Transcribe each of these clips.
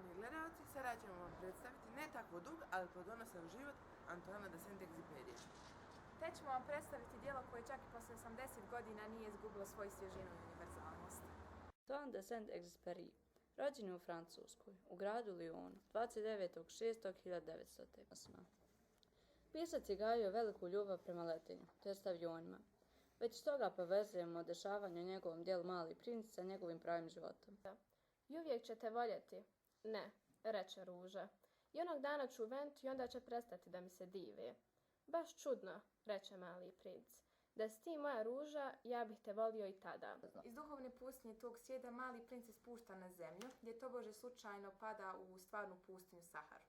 Poštovani gledalci, sada ćemo vam predstaviti ne tako dug, ali plodonosan život Antoana de Saint-Exupéry. Te ćemo vam predstaviti djelo koje čak i posle 80 godina nije izgubilo svoju svježinu i univerzalnost. Antoine de Saint-Exupéry rođen je u Francuskoj, u gradu Lyonu, 29.6.1908. Pisac je gajio veliku ljubav prema letenju, to jest avionima. Već stoga povezujemo dešavanje u njegovom djelu Mali princ sa njegovim pravim životom. I uvijek će te voljeti. Ne, reče ruža. I onog dana ću uvenuti i onda će prestati da mi se dive. Baš čudno, reče Mali princ. Da si ti moja ruža, ja bih te volio i tada. Iz duhovne pustinje tog svijeta Mali princ se spušta na zemlju, gdje tobože slučajno pada u stvarnu pustinju Saharu.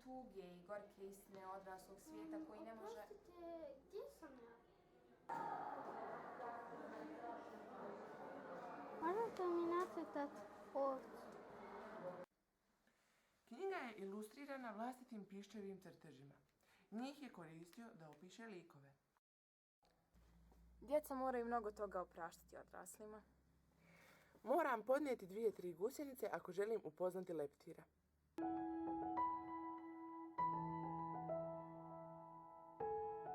Tuge i gorke istine odraslog svijeta koji ne može... Oprostite, gdje sam ja? Možete mi nacrtati ovdje? Knjiga je ilustrirana vlastitim piščevim crtežima. Njih je koristio da opiše likove. Djeca moraju mnogo toga opraštati odraslima. Moram podnijeti 2-3 gusjenice ako želim upoznati leptira.